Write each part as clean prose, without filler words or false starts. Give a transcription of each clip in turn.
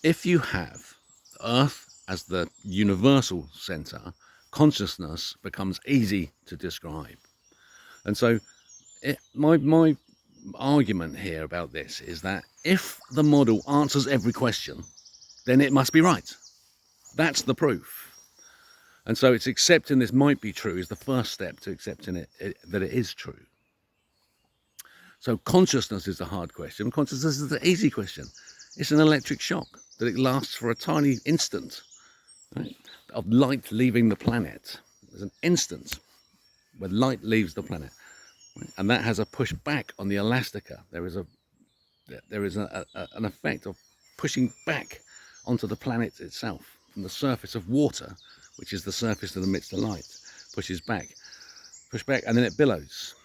if you have Earth as the universal center, consciousness becomes easy to describe. And so, my argument here about this is that if the model answers every question, then it must be right. That's the proof. And so it's accepting this might be true is the first step to accepting that it is true. So consciousness is the hard question. Consciousness is the easy question. It's an electric shock that it lasts for a tiny instant, right, of light leaving the planet. There's an instant where light leaves the planet, right, and that has a push back on the elastica. There is an effect of pushing back onto the planet itself from the surface of water, which is the surface that emits the light, pushes back, and then it billows.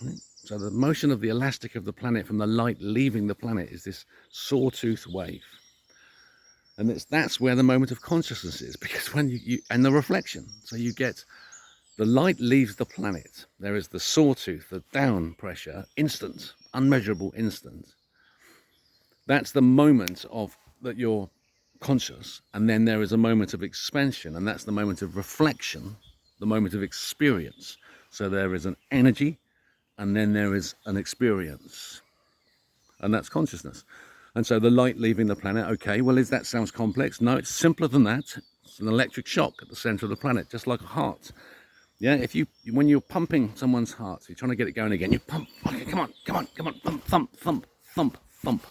Right? So the motion of the elastic of the planet from the light leaving the planet is this sawtooth wave. And that's where the moment of consciousness is, because when you and the reflection, so you get the light leaves the planet. There is the sawtooth, the down pressure, instant, unmeasurable instant. That's the moment of that you're conscious, and then there is a moment of expansion, and that's the moment of reflection, the moment of experience. So there is an energy, and then there is an experience, and that's consciousness. And so the light leaving the planet, okay, well, that sounds complex. No, it's simpler than that. It's an electric shock at the center of the planet, just like a heart. Yeah, when you're pumping someone's heart, you're trying to get it going again, you pump, okay, come on, thump, thump, thump, thump, thump.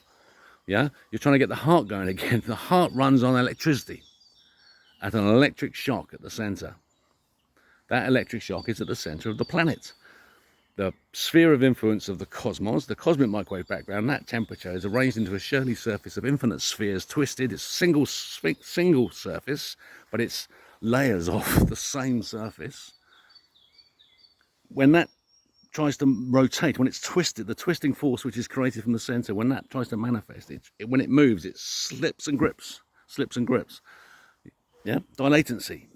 Yeah, you're trying to get the heart going again. The heart runs on electricity at an electric shock at the center. That electric shock is at the center of the planet. The sphere of influence of the cosmos, the cosmic microwave background, that temperature is arranged into a Shirley surface of infinite spheres, twisted. It's single surface, but it's layers of the same surface. When that tries to rotate, when it's twisted, the twisting force which is created from the center, when that tries to manifest, when it moves, it slips and grips. Yeah, dilatancy.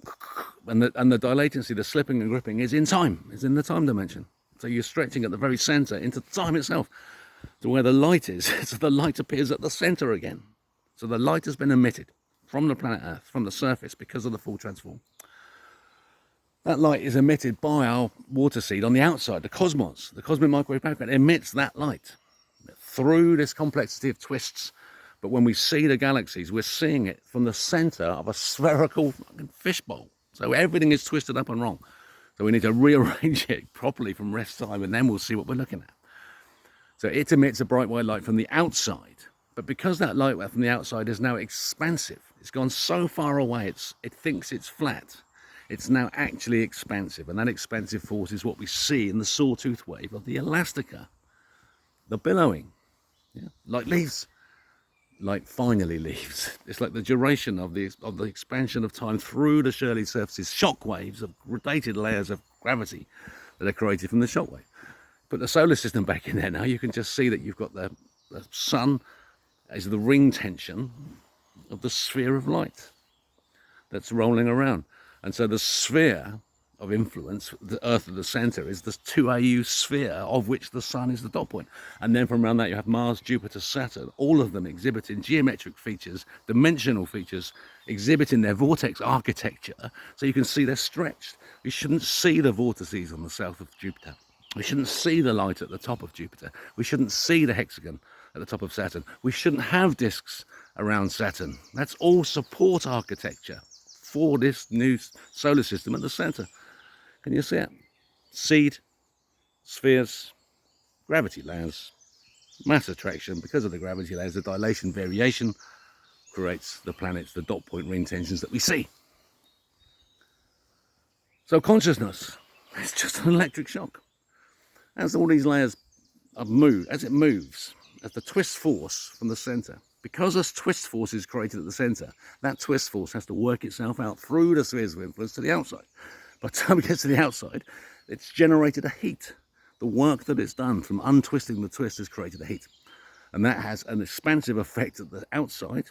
And the dilatancy, the slipping and gripping, is in time, is in the time dimension. So you're stretching at the very center into time itself to where the light is. So the light appears at the center again. So the light has been emitted from the planet Earth, from the surface, because of the full transform. That light is emitted by our water seed on the outside, the cosmos. The cosmic microwave background emits that light through this complexity of twists. But when we see the galaxies, we're seeing it from the center of a spherical fishbowl. So everything is twisted up and wrong. So we need to rearrange it properly from rest time, and then we'll see what we're looking at. So it emits a bright white light from the outside. But because that light from the outside is now expansive, it's gone so far away, it thinks it's flat. It's now actually expansive, and that expansive force is what we see in the sawtooth wave of the elastica, the billowing. Yeah? Light leaves. Light finally leaves. It's like the duration of the expansion of time through the Shirley surfaces, shock waves of gradated layers of gravity that are created from the shock wave. Put the solar system back in there now, you can just see that you've got the sun as the ring tension of the sphere of light that's rolling around. And so the sphere of influence, the Earth at the center, is this 2AU sphere of which the sun is the dot point. And then from around that you have Mars, Jupiter, Saturn, all of them exhibiting geometric features, dimensional features, exhibiting their vortex architecture, so you can see they're stretched. We shouldn't see the vortices on the south of Jupiter. We shouldn't see the light at the top of Jupiter. We shouldn't see the hexagon at the top of Saturn. We shouldn't have disks around Saturn. That's all support architecture for this new solar system at the center. Can you see it? Seed, spheres, gravity layers, mass attraction. Because of the gravity layers, the dilation variation creates the planets, the dot point ring tensions that we see. So consciousness is just an electric shock. As all these layers move, as it moves, as the twist force from the center, because a twist force is created at the center, that twist force has to work itself out through the spheres of influence to the outside. By the time it gets to the outside, it's generated a heat. The work that it's done from untwisting the twist has created a heat. And that has an expansive effect at the outside.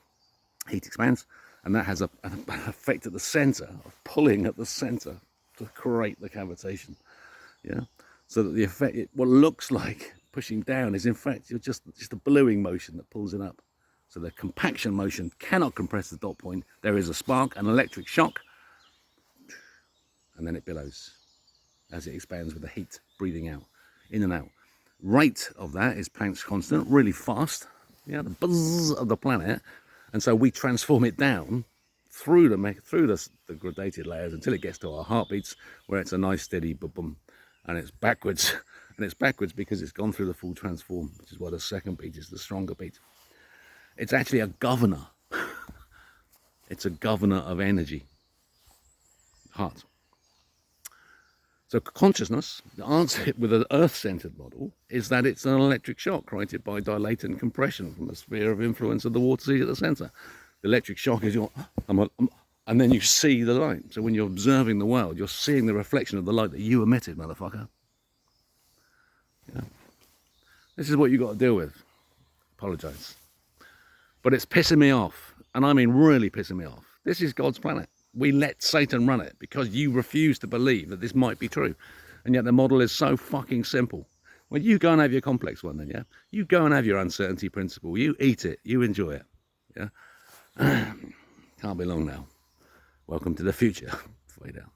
Heat expands. And that has an effect at the center, of pulling at the center to create the cavitation. Yeah. So that the effect, what looks like pushing down, is in fact just a ballooning motion that pulls it up. So the compaction motion cannot compress the dot point. There is a spark, an electric shock, and then it billows as it expands with the heat breathing out, in and out. Rate of that is Planck's constant, really fast, yeah, the buzz of the planet, and so we transform it down through the gradated layers until it gets to our heartbeats, where it's a nice steady boom, boom, and it's backwards, and it's backwards because it's gone through the full transform, which is why the second beat is the stronger beat. It's actually a governor. It's a governor of energy, heart. So consciousness, the answer with an Earth-centered model is that it's an electric shock created by dilatant compression from the sphere of influence of the water sea at the center. The electric shock is and then you see the light. So when you're observing the world, you're seeing the reflection of the light that you emitted, motherfucker. Yeah. This is what you got to deal with. Apologize. But it's pissing me off, and I mean really pissing me off. This is God's planet. We let Satan run it because you refuse to believe that this might be true. And yet the model is so fucking simple. Well, you go and have your complex one then, yeah? You go and have your uncertainty principle. You eat it. You enjoy it, yeah? Can't be long now. Welcome to the future. Fade out.